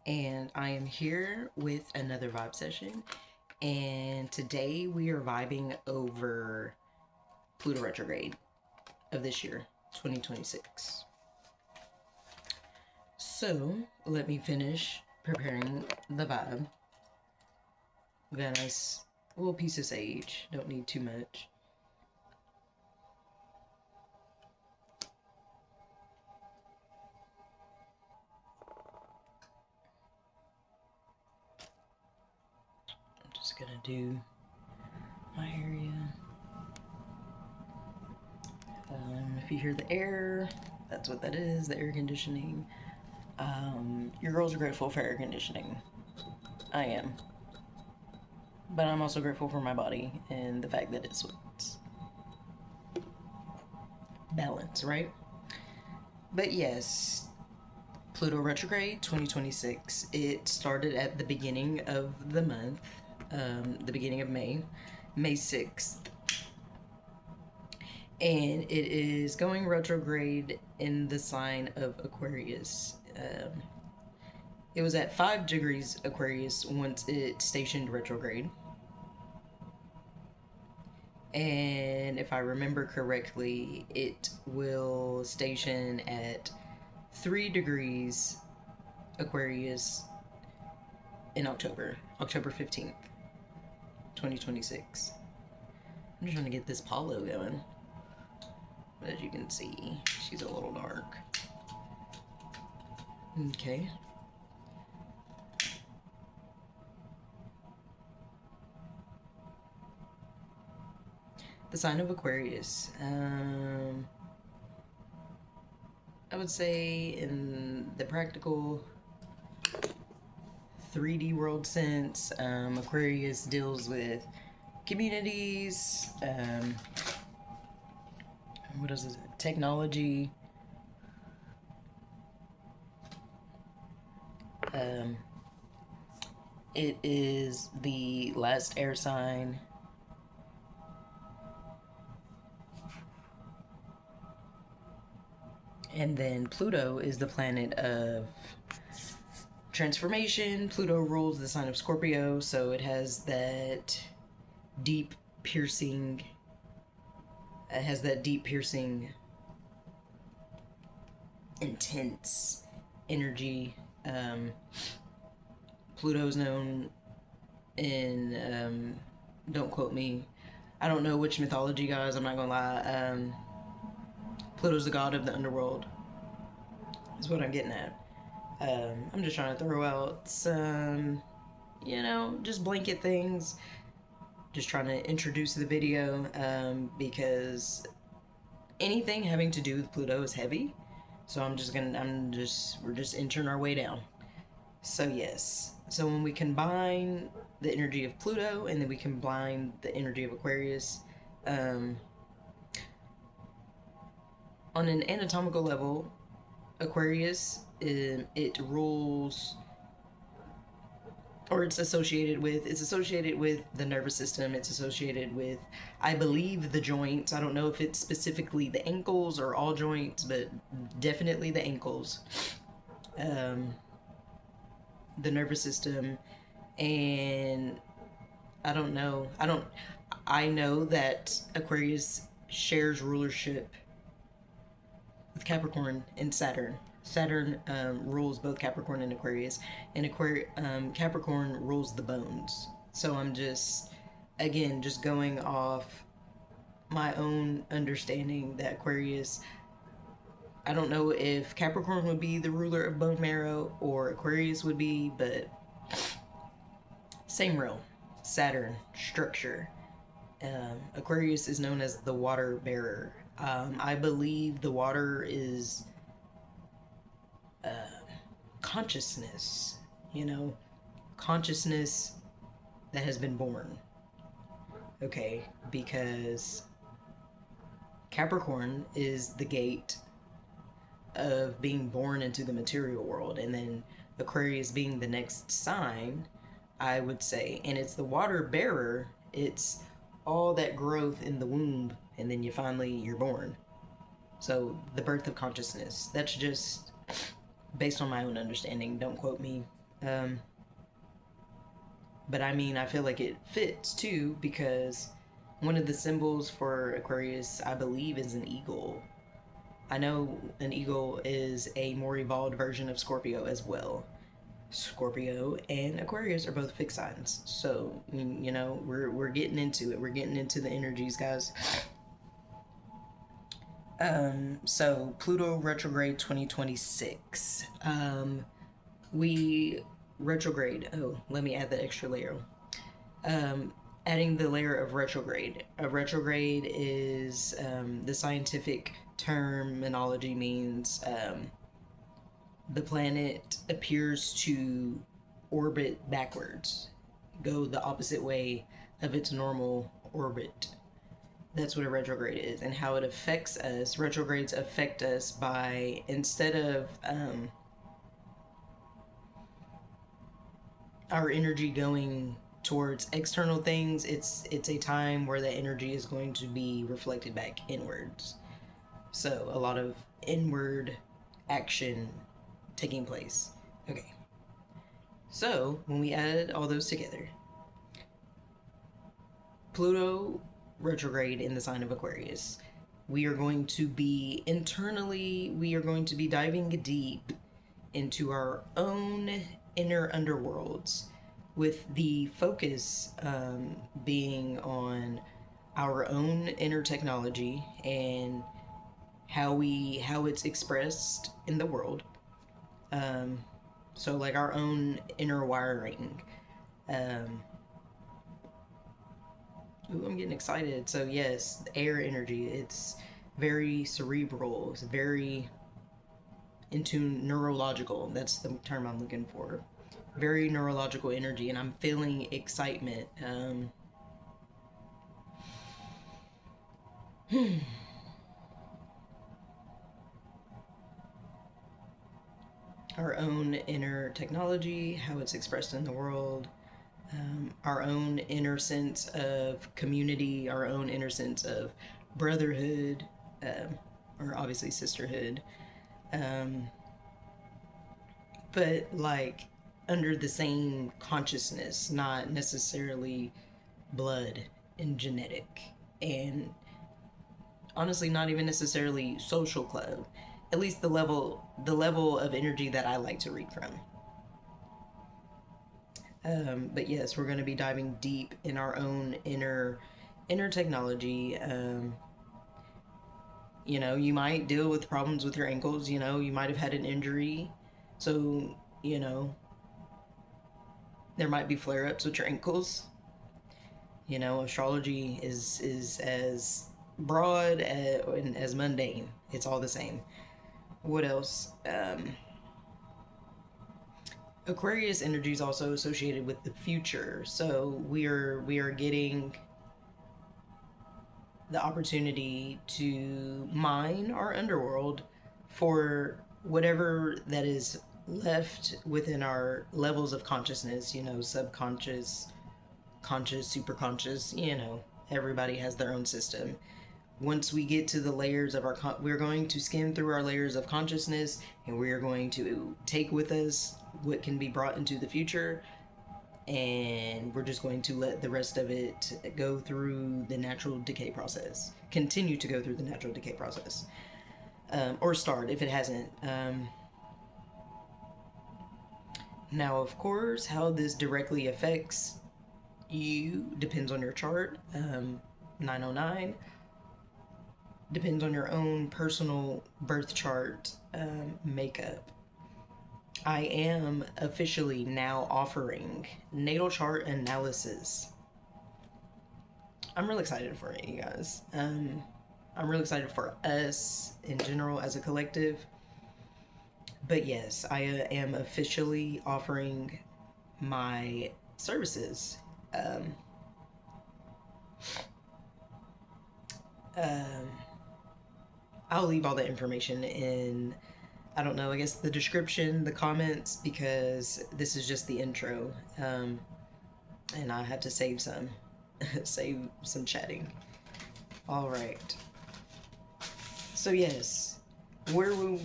and I am here with another vibe session. And today we are vibing over Pluto retrograde of this year, 2026. So let me finish preparing the vibe. We got a nice little piece of sage, don't need too much. Just gonna do my area. If you hear the air, that's what that is, the air conditioning. Your girls are grateful for air conditioning. I am. But I'm also grateful for my body and the fact that it's balance, right? But yes, Pluto retrograde 2026. It started at the beginning of the month, the beginning of May, May 6th. And it is going retrograde in the sign of Aquarius. It was at 5 degrees Aquarius once it stationed retrograde. And if I remember correctly, it will station at 3 degrees Aquarius in October 15th, 2026. I'm just trying to get this Paulo going. But as you can see, she's a little dark. Okay. The sign of Aquarius. I would say in the practical 3D world sense, Aquarius deals with communities, what is it? Technology. It is the last air sign. And then Pluto is the planet of transformation. Pluto rules the sign of Scorpio, so it has that deep piercing, intense energy. Pluto's known in, don't quote me, I don't know which mythology, guys, I'm not gonna lie. Pluto's the god of the underworld, is what I'm getting at. I'm just trying to throw out some, just blanket things. Just trying to introduce the video, because anything having to do with Pluto is heavy. So we're just entering our way down. So yes, so when we combine the energy of Pluto and then we combine the energy of Aquarius, on an anatomical level, Aquarius, it rules, or it's associated with the nervous system. It's associated with, I believe, the joints. I don't know if it's specifically the ankles or all joints, but definitely the ankles. The nervous system, and I know that Aquarius shares rulership with Capricorn and Saturn. Saturn rules both Capricorn and Aquarius, and Capricorn rules the bones. So I'm just going off my own understanding that Aquarius, I don't know if Capricorn would be the ruler of bone marrow or Aquarius would be, but same realm, Saturn, structure. Aquarius is known as the water bearer. I believe the water is consciousness, consciousness that has been born. Okay, because Capricorn is the gate of being born into the material world, and then Aquarius being the next sign, I would say, and it's the water bearer. It's all that growth in the womb, and then you're born. So the birth of consciousness. That's just based on my own understanding. Don't quote me. Um, but I mean, I feel like it fits too because one of the symbols for Aquarius, I believe, is an eagle. I know an eagle is a more evolved version of Scorpio as well. Scorpio and Aquarius are both fixed signs. So, you know, we're getting into it. We're getting into the energies, guys. So Pluto retrograde 2026. We retrograde. Oh, let me add the extra layer. Um, Adding the layer of retrograde. A retrograde is the scientific terminology means the planet appears to orbit backwards, go the opposite way of its normal orbit. That's what a retrograde is, and how it affects us. Retrogrades affect us by, instead of our energy going towards external things, it's a time where that energy is going to be reflected back inwards. So a lot of inward action taking place. Okay. So when we add all those together, Pluto retrograde in the sign of Aquarius, we are going to be internally, we are going to be diving deep into our own inner underworlds, with the focus being on our own inner technology and how it's expressed in the world. Um, so like our own inner wiring. Um, Ooh, I'm getting excited. So yes, air energy. It's very cerebral. It's very into neurological. That's the term I'm looking for. Very neurological energy, and I'm feeling excitement. Our own inner technology, how it's expressed in the world, our own inner sense of community, our own inner sense of brotherhood, or obviously sisterhood, um, but like under the same consciousness, not necessarily blood and genetic, and honestly, not even necessarily social club. At least the level of energy that I like to read from. But yes, we're going to be diving deep in our own inner technology. You know, you might deal with problems with your ankles. You know, you might have had an injury, so you know there might be flare ups with your ankles. You know, astrology is as broad and as mundane. It's all the same. What else? Aquarius energy is also associated with the future, so we are getting the opportunity to mine our underworld for whatever that is left within our levels of consciousness, you know, subconscious, conscious, superconscious, you know, everybody has their own system. Once we get to the layers of our we're going to skim through our layers of consciousness, and we are going to take with us what can be brought into the future, and we're just going to let the rest of it go through the natural decay process, continue to go through the natural decay process, or start if it hasn't. Now, of course, how this directly affects you depends on your chart. 909 depends on your own personal birth chart makeup. I am officially now offering natal chart analysis. I'm really excited for it, you guys. I'm really excited for us in general as a collective. But yes, I am officially offering my services. Um, I'll leave all the information in, I don't know, I guess the description, the comments, because this is just the intro. And I have to save some, save some chatting. All right. So yes, where we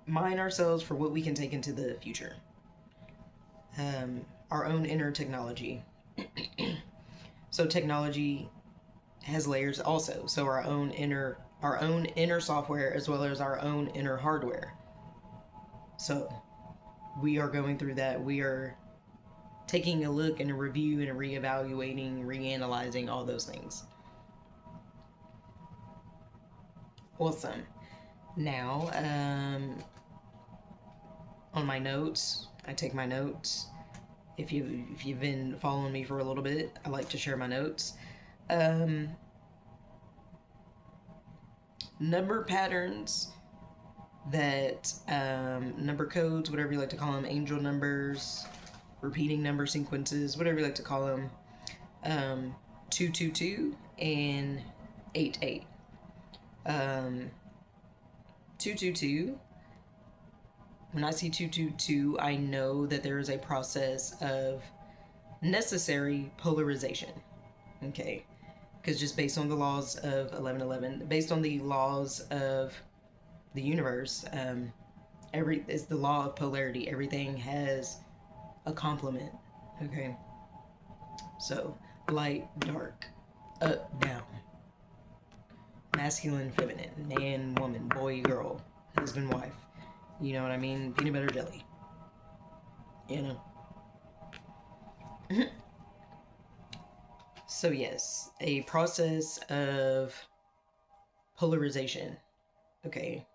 mine ourselves for what we can take into the future. our own inner technology. So technology has layers also. So our own inner software as well as our own inner hardware. So we are going through that. We are taking a look and a review and a reevaluating, reanalyzing all those things. Awesome. Now, on my notes, I take my notes. If you've been following me for a little bit, I like to share my notes. Number patterns that number codes, whatever you like to call them, angel numbers, repeating number sequences, whatever you like to call them, 222 and 88. 222. When I see 222, I know that there is a process of necessary polarization. Okay, because just based on the laws of 1111, based on the laws of the universe, it's the law of polarity. Everything has a complement. Okay, so light, dark, up, down, masculine, feminine, man, woman, boy, girl, husband, wife. You know what I mean? Peanut butter jelly. You know. So yes, a process of polarization. Okay.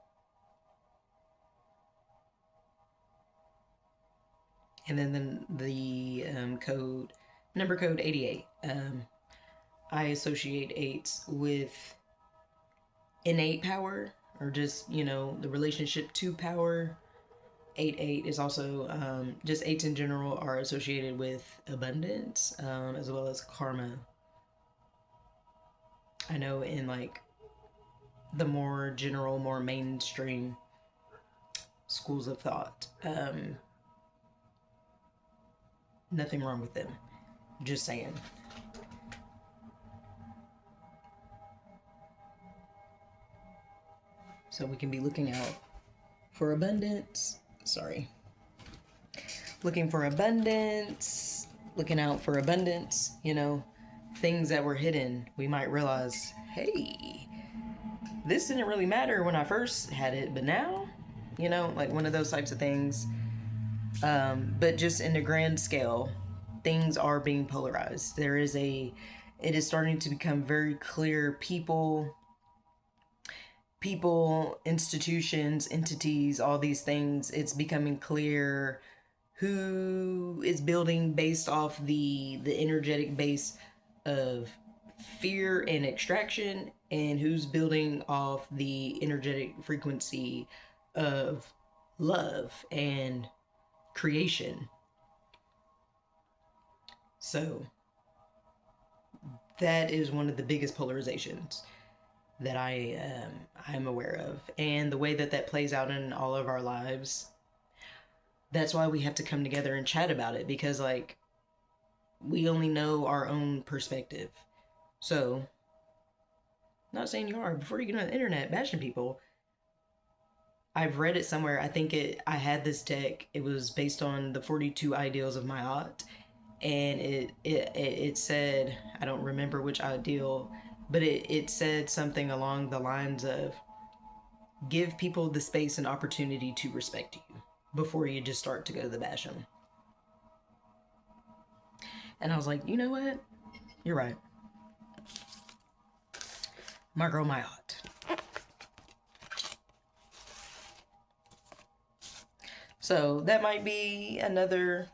And then the number code 88. I associate eights with innate power, or just, the relationship to power. 88 is also, just eights in general are associated with abundance, as well as karma. I know in like the more general, more mainstream schools of thought, nothing wrong with them. Just saying. So we can be looking out for abundance. Looking for abundance, looking out for abundance, things that were hidden. We might realize, hey, this didn't really matter when I first had it, but now, like one of those types of things. But just in the grand scale, things are being polarized. It is starting to become very clear. People, institutions, entities, all these things, it's becoming clear who is building based off the energetic base of fear and extraction, and who's building off the energetic frequency of love and creation. So that is one of the biggest polarizations that I'm aware of, and the way that plays out in all of our lives. That's why we have to come together and chat about it, because like we only know our own perspective. So, not saying you are, before you get on the internet bashing people. I've read it somewhere. I think I had this deck. It was based on the 42 ideals of Ma'at, and it said, I don't remember which ideal, but it said something along the lines of, give people the space and opportunity to respect you before you just start to go to the bash them. And I was like, you know what? You're right. My girl, my heart. So that might be another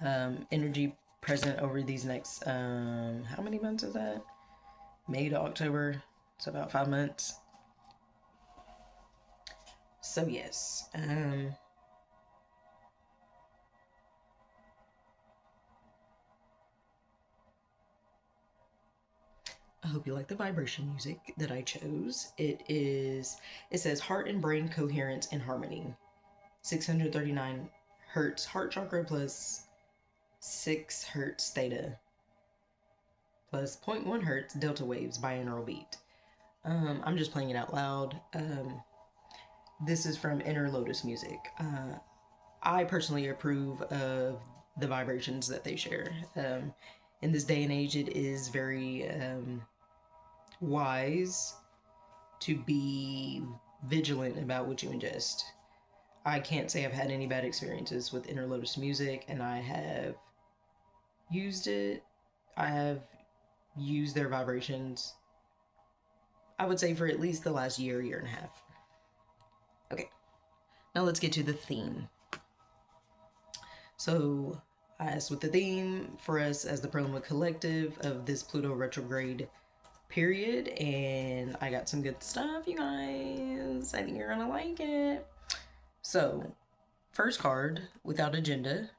energy present over these next, how many months is that? May to October. It's about 5 months. So yes, I hope you like the vibration music that I chose. It says heart and brain coherence and harmony. 639 hertz heart chakra plus 6 hertz theta plus 0.1 hertz delta waves binaural beat. I'm just playing it out loud. This is from Inner Lotus Music. I personally approve of the vibrations that they share. In this day and age, it is very wise to be vigilant about what you ingest. I can't say I've had any bad experiences with Inner Lotus music, and I have used it. I have used their vibrations, I would say, for at least the last year, year and a half. Okay, now let's get to the theme. So I asked what the theme for us as the Pearlnwood Collective of this Pluto retrograde period, and I got some good stuff, you guys. I think you're gonna like it. So, first card, Without Agenda.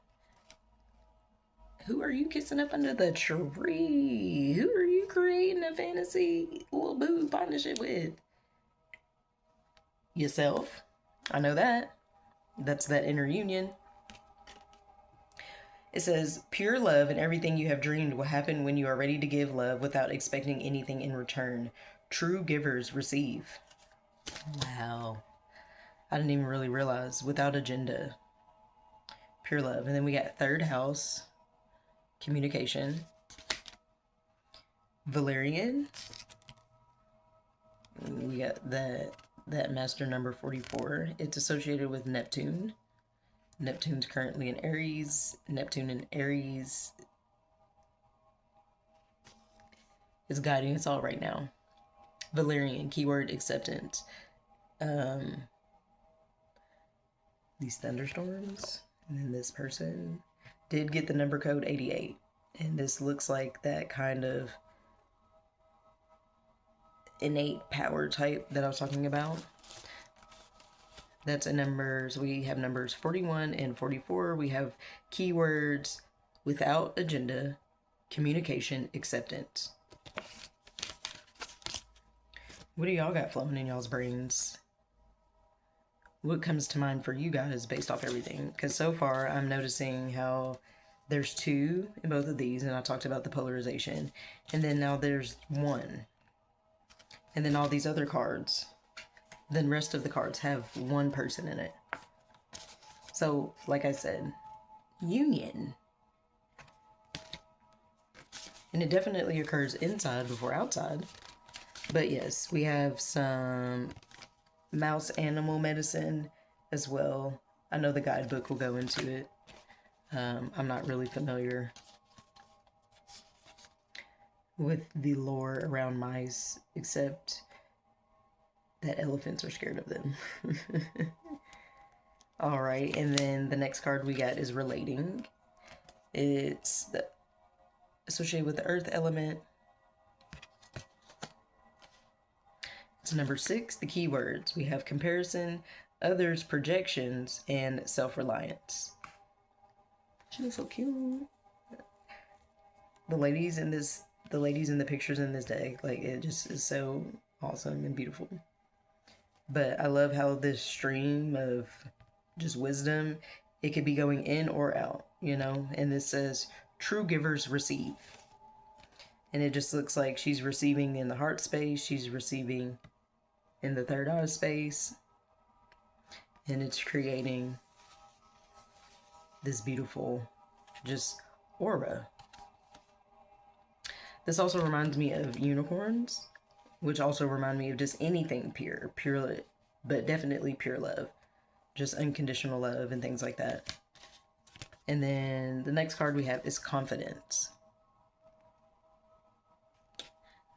Who are you kissing up under the tree? Who are you creating a fantasy little boo partnership with? Yourself. I know that. That's that inner union. It says, pure love and everything you have dreamed will happen when you are ready to give love without expecting anything in return. True givers receive. Wow. I didn't even really realize. Without agenda. Pure love. And then we got third house. Communication. Valerian. We got that master number 44. It's associated with Neptune. Neptune's currently in Aries. Neptune in Aries is guiding us all right now. Valerian, keyword acceptance. These thunderstorms. And then this person did get the number code 88. And this looks like that kind of innate power type that I was talking about. That's a numbers. We have numbers 41 and 44. We have keywords without agenda, communication, acceptance. What do y'all got flowing in y'all's brains? What comes to mind for you guys based off everything? Because so far I'm noticing how there's two in both of these, and I talked about the polarization. And then now there's one. And then all these other cards. Then rest of the cards have one person in it. So, like I said, union. And it definitely occurs inside before outside. But yes, we have some mouse animal medicine as well. I know the guidebook will go into it. I'm not really familiar with the lore around mice, except that elephants are scared of them. All right, and then the next card we got is relating. It's associated with the earth element. It's number 6, the keywords. We have comparison, others, projections, and self-reliance. She looks so cute. The ladies in the pictures in this deck, like, it just is so awesome and beautiful. But I love how this stream of just wisdom, it could be going in or out, you know? And this says, true givers receive. And it just looks like she's receiving in the heart space. She's receiving in the third eye space. And it's creating this beautiful just aura. This also reminds me of unicorns, which also remind me of just anything pure, but definitely pure love, just unconditional love and things like that. And then the next card we have is confidence.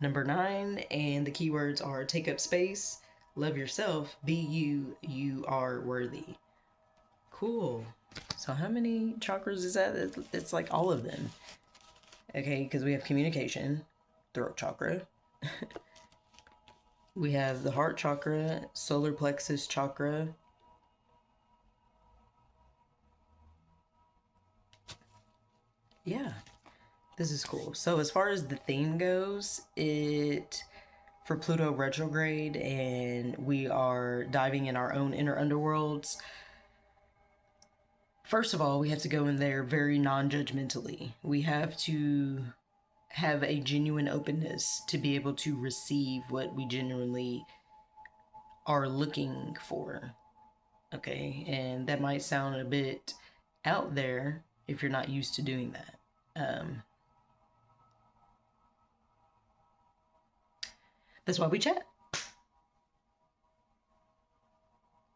Number 9, and the keywords are take up space, love yourself, be you, you are worthy. Cool. So how many chakras is that? It's like all of them. Okay, because we have communication, throat chakra. We have the heart chakra, solar plexus chakra. Yeah, this is cool. So as far as the theme goes, for Pluto retrograde, and we are diving in our own inner underworlds. First of all, we have to go in there very non-judgmentally. We have to have a genuine openness to be able to receive what we genuinely are looking for. Okay, and that might sound a bit out there if you're not used to doing that. That's why we chat.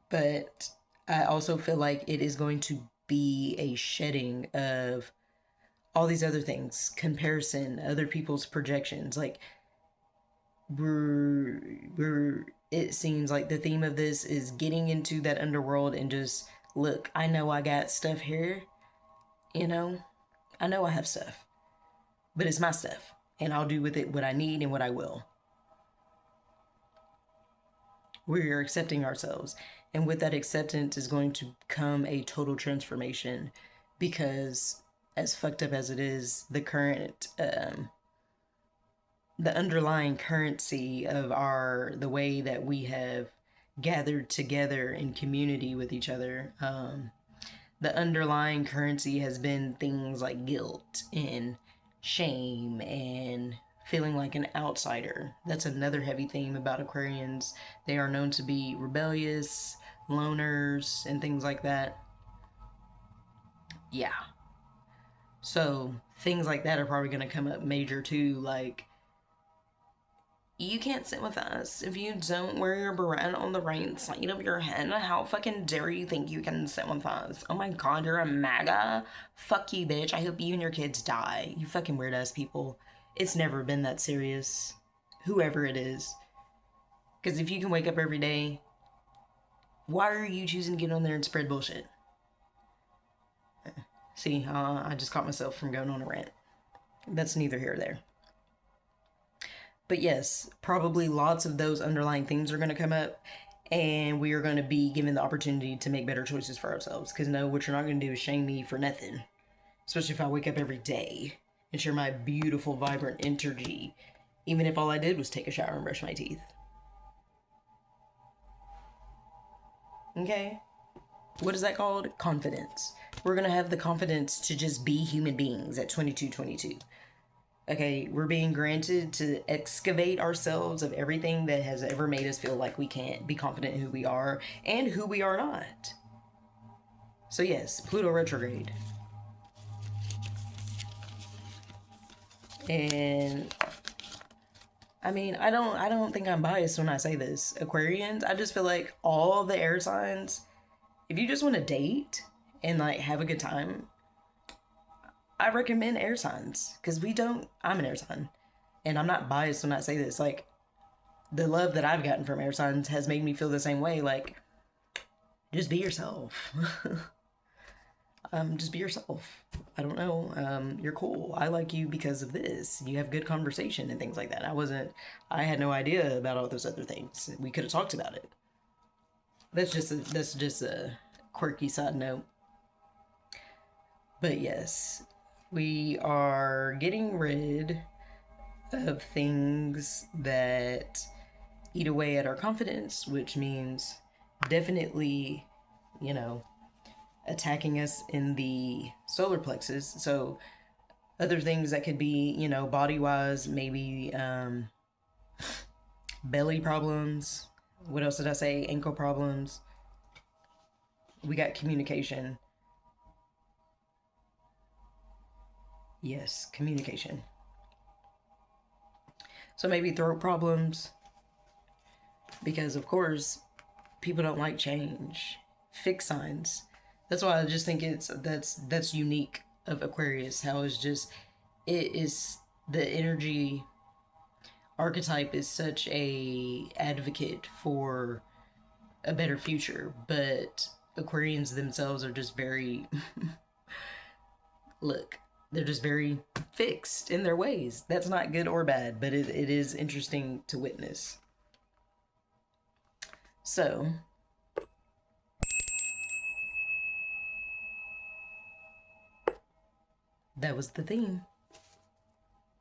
But I also feel like it is going to be a shedding of all these other things, comparison, other people's projections. Like we're it seems like the theme of this is getting into that underworld and just look, I know I got stuff here, you know? I know I have stuff, but it's my stuff, and I'll do with it what I need and what I will. We're accepting ourselves, and with that acceptance is going to come a total transformation, because as fucked up as it is, the underlying currency of the way that we have gathered together in community with each other, the underlying currency has been things like guilt and shame and feeling like an outsider. That's another heavy theme about Aquarians. They are known to be rebellious, loners, and things like that. Yeah. So things like that are probably going to come up major too. Like, you can't sit with us if you don't wear your beret on the right side of your head. How fucking dare you think you can sit with us? Oh my god, you're a MAGA? Fuck you, bitch. I hope you and your kids die. You fucking weird ass people. It's never been that serious. Whoever it is. Because if you can wake up every day, why are you choosing to get on there and spread bullshit? See, I just caught myself from going on a rant. That's neither here or there. But yes, probably lots of those underlying themes are going to come up, and we are going to be given the opportunity to make better choices for ourselves. Because no, what you're not going to do is shame me for nothing. Especially if I wake up every day and share my beautiful, vibrant energy, even if all I did was take a shower and brush my teeth. Okay? What is that called? Confidence. We're going to have the confidence to just be human beings at 2222. Okay, we're being granted to excavate ourselves of everything that has ever made us feel like we can't be confident in who we are and who we are not. So yes, Pluto retrograde. And I mean, I don't think I'm biased when I say this. Aquarians, I just feel like all the air signs, if you just want to date and like have a good time, I recommend air signs, because I'm an air sign, and I'm not biased when I say this. Like, the love that I've gotten from air signs has made me feel the same way. Like, just be yourself. Just be yourself. I don't know. You're cool. I like you because of this. You have good conversation and things like that. I had no idea about all those other things. We could have talked about it. That's just a quirky side note. But yes, we are getting rid of things that eat away at our confidence, which means definitely, attacking us in the solar plexus. So other things that could be, body wise, maybe belly problems. What else did I say? Ankle problems. We got communication. Yes, communication. So maybe throat problems, because of course people don't like change. Fixed signs. That's why I just think that's unique of Aquarius. How it's just, it is, the energy archetype is such a advocate for a better future, but Aquarians themselves are just very look, they're just very fixed in their ways. That's not good or bad, but it is interesting to witness. So, that was the theme.